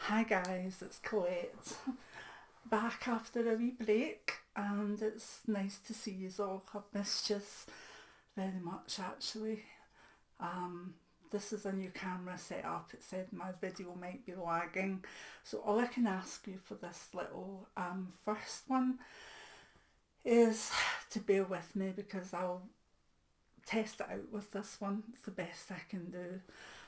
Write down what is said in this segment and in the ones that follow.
Hi guys, it's Colette. Back after a wee break, and it's nice to see you all. I've missed you very much actually. Um, this is a new camera setup. It said my video might be lagging, so all I can ask you for this little first one is to bear with me because I'll test it out with this one. It's the best I can do.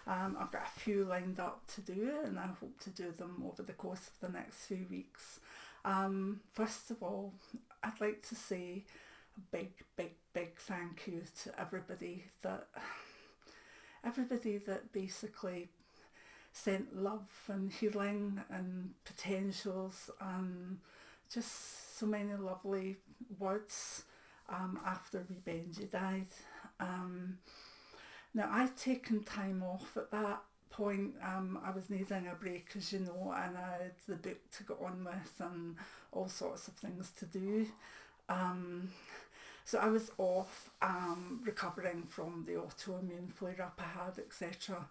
I've got a few lined up to do and I hope to do them over the course of the next few weeks. First of all, I'd like to say a big thank you to everybody that basically sent love and healing and potentials and just so many lovely words after wee Benji died. Now I'd taken time off at that point. I was needing a break, as you know, and I had the book to go on with and all sorts of things to do. So I was off recovering from the autoimmune flare-up I had, etc.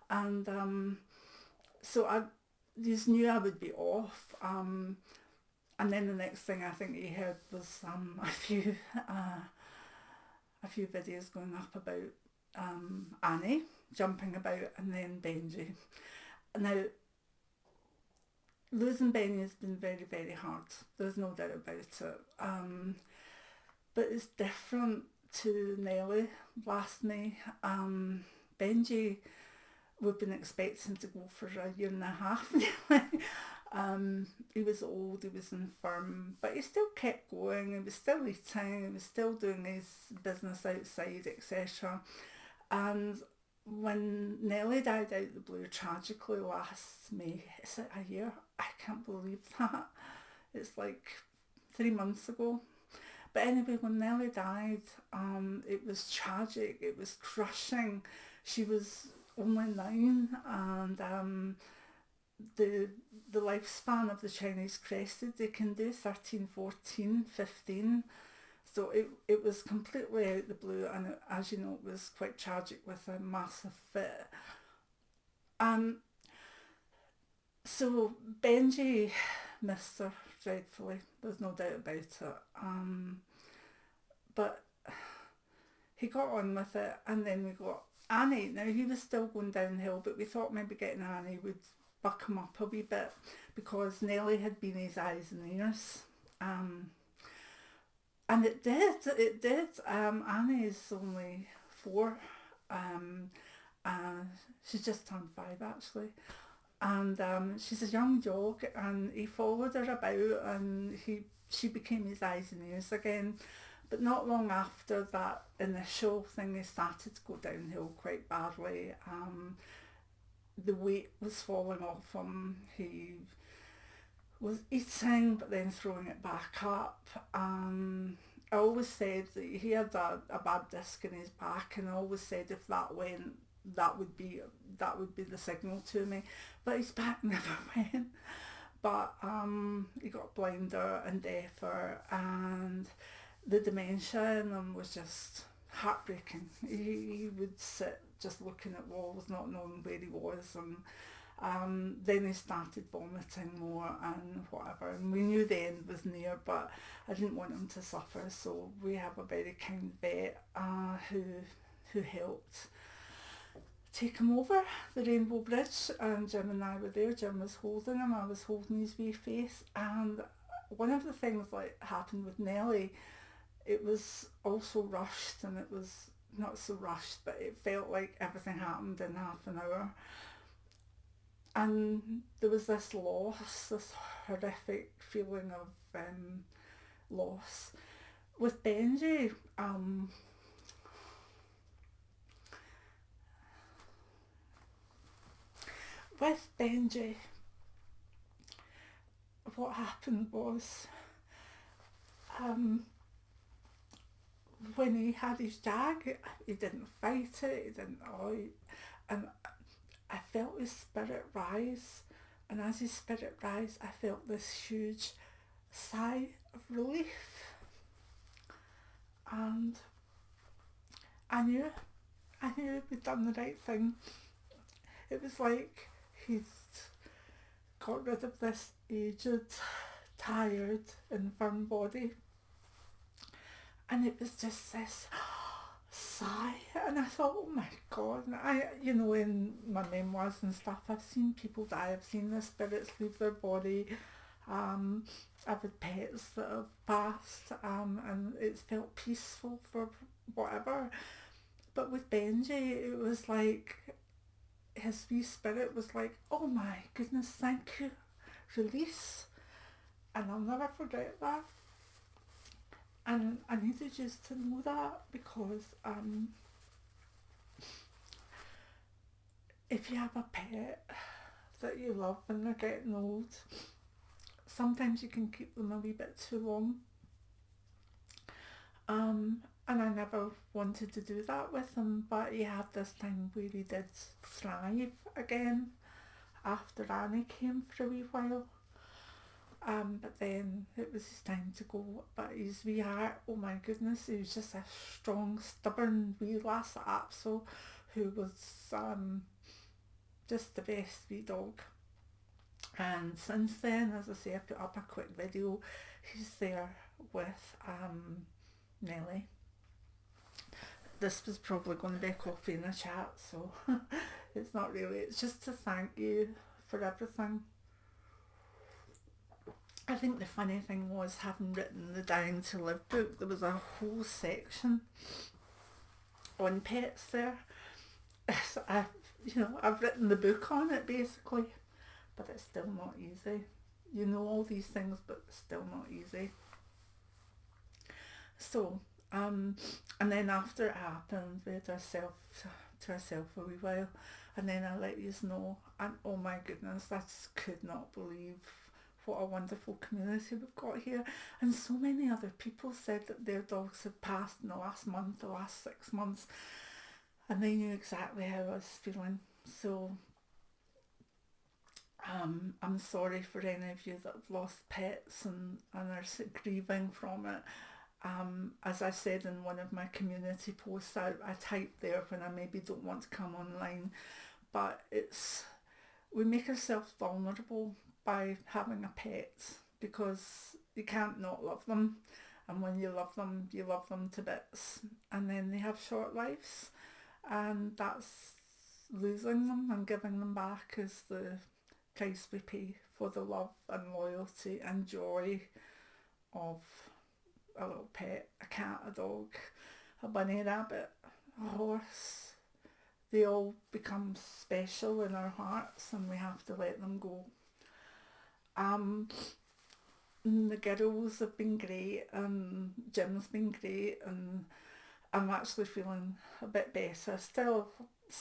And so I just knew I would be off. And then the next thing I think he heard was a few videos going up about Annie jumping about and then Benji. Now, losing Benji has been very, very hard. There's no doubt about it. But it's different to Nelly last May. Benji, we've been expecting to go for a year and a half nearly. He was old, he was infirm, but he still kept going, he was still eating, he was still doing his business outside, etc. And when Nelly died out of the blue tragically last May, is it a year? I can't believe that. It's like 3 months ago. But anyway, when Nelly died, it was tragic, it was crushing. She was only 9 and the lifespan of the Chinese crested, they can do 13, 14, 15. So it was completely out the blue, and as you know, it was quite tragic with a massive fit. So Benji missed her dreadfully, there's no doubt about it. But he got on with it, and then we got Annie. Now he was still going downhill, but we thought maybe getting Annie would buck him up a wee bit because Nelly had been his eyes and ears. And it did. Annie is only 4. She's just turned 5 actually. And she's a young dog, and he followed her about, and she became his eyes and ears again. But not long after that initial thing, he started to go downhill quite badly. The weight was falling off him. He was eating but then throwing it back up. I always said that he had a bad disc in his back, and I always said if that went, that would be the signal to me. But his back never went. But he got blinder and deafer, and the dementia in him was just heartbreaking. He would sit just looking at walls, not knowing where he was, and then he started vomiting more and whatever. And we knew the end was near, but I didn't want him to suffer. So we have a very kind vet who helped take him over the Rainbow Bridge, and Jim and I were there. Jim was holding him, I was holding his wee face. And one of the things that happened with Nelly, it was also rushed, and it was not so rushed, but it felt like everything happened in half an hour. And there was this loss, this horrific feeling of loss. With Benji, what happened was when he had his jag, he didn't fight it, he didn't, and I felt his spirit rise, and as his spirit rise, I felt this huge sigh of relief, and I knew we'd done the right thing. It was like he'd got rid of this aged, tired, infirm body. And it was just this sigh, and I thought, oh my God, in my memoirs and stuff, I've seen people die, I've seen the spirits leave their body, I've had pets that have passed, and it's felt peaceful for whatever. But with Benji, it was like, his wee spirit was like, oh my goodness, thank you, release. And I'll never forget that. And I needed you to know that, because if you have a pet that you love and they're getting old, sometimes you can keep them a wee bit too long. And I never wanted to do that with him, but he had this time where he did thrive again after Annie came for a wee while. But then it was his time to go. But his wee heart, oh my goodness, he was just a strong, stubborn wee lass at Apso, who was just the best wee dog. And since then, as I say, I put up a quick video. He's there with Nelly. This was probably going to be a coffee and a chat, so it's not really. It's just to thank you for everything. I think the funny thing was, having written the Dying to Live book, there was a whole section on pets there. So I've written the book on it basically, but it's still not easy. You know all these things, but it's still not easy. So, and then after it happened, we had ourselves to ourselves a wee while, and then I let you know, and oh my goodness, I just could not believe what a wonderful community we've got here. And so many other people said that their dogs had passed in the last month, the last 6 months, and they knew exactly how I was feeling. So I'm sorry for any of you that have lost pets and are grieving from it. As I said in one of my community posts, I type there when I maybe don't want to come online, but we make ourselves vulnerable by having a pet, because you can't not love them, and when you love them to bits, and then they have short lives, and that's losing them, and giving them back is the price we pay for the love and loyalty and joy of a little pet, a cat, a dog, a bunny rabbit, a horse. They all become special in our hearts, and we have to let them go. The girls have been great, and Jim's been great, and I'm actually feeling a bit better. Still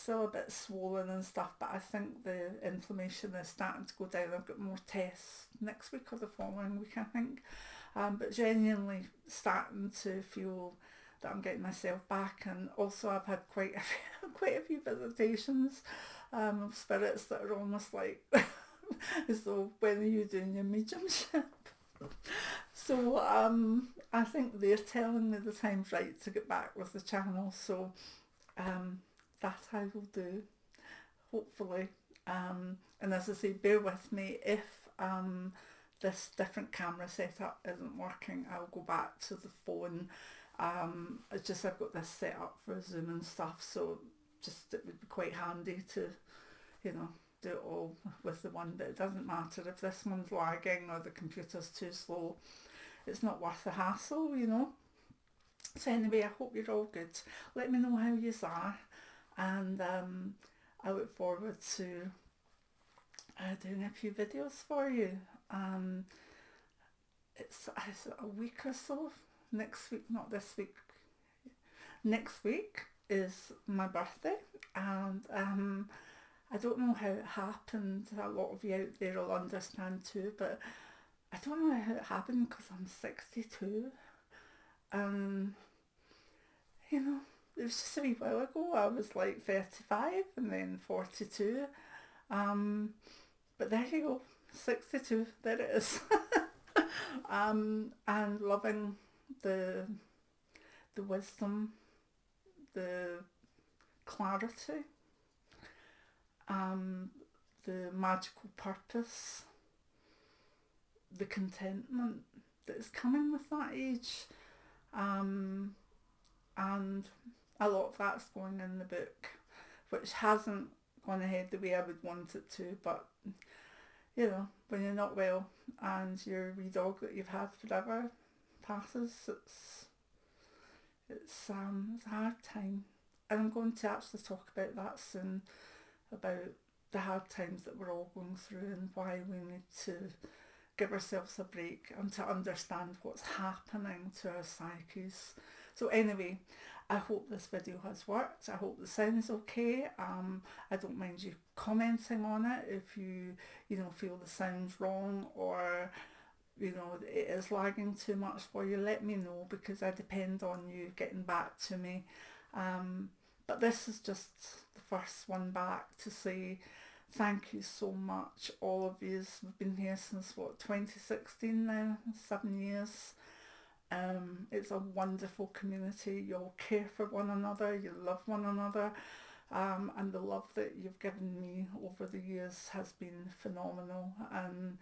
a bit swollen and stuff, but I think the inflammation is starting to go down. I've got more tests next week or the following week, I think. But genuinely starting to feel that I'm getting myself back, and also I've had quite a few visitations of spirits that are almost like as though, when are you doing your mediumship? So I think they're telling me the time's right to get back with the channel, so that I will do, hopefully. And as I say, bear with me if this different camera setup isn't working. I'll go back to the phone. It's just I've got this set up for Zoom and stuff, so just it would be quite handy to, do it all with the one, but it doesn't matter if this one's lagging or the computer's too slow. It's not worth the hassle, So anyway, I hope you're all good. Let me know how you are, and I look forward to doing a few videos for you. It's a week or so. Next week, not this week. Next week is my birthday, and I don't know how it happened. A lot of you out there will understand too, but I don't know how it happened, because I'm 62. It was just a wee while ago. I was like 35 and then 42. But there you go, 62, there it is. And loving the wisdom, the clarity, the magical purpose the contentment that is coming with that age. And a lot of that's going in the book, which hasn't gone ahead the way I would want it to, but you know, when you're not well and your wee dog that you've had forever passes, it's a hard time. And I'm going to actually talk about that soon, about the hard times that we're all going through and why we need to give ourselves a break and to understand what's happening to our psyches. So anyway, I hope this video has worked. I hope the sound's okay. I don't mind you commenting on it if you feel the sound's wrong, or it is lagging too much for you. Let me know, because I depend on you getting back to me. But this is just the first one back to say thank you so much, all of you. We've been here since 2016 now, 7 years. It's a wonderful community. You all care for one another, you love one another, and the love that you've given me over the years has been phenomenal. And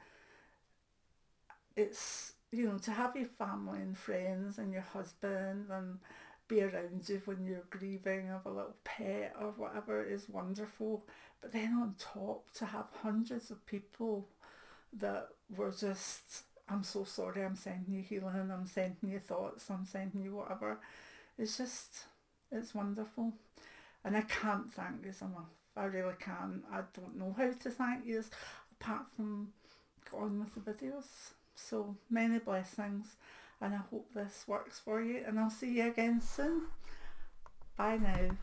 it's, to have your family and friends and your husband and be around you when you're grieving of a little pet or whatever is wonderful. But then on top, to have hundreds of people that were just, I'm so sorry, I'm sending you healing, I'm sending you thoughts, I'm sending you whatever. It's wonderful. And I can't thank you enough. I really can't. I don't know how to thank you apart from going on with the videos. So many blessings, and I hope this works for you, and I'll see you again soon. Bye now.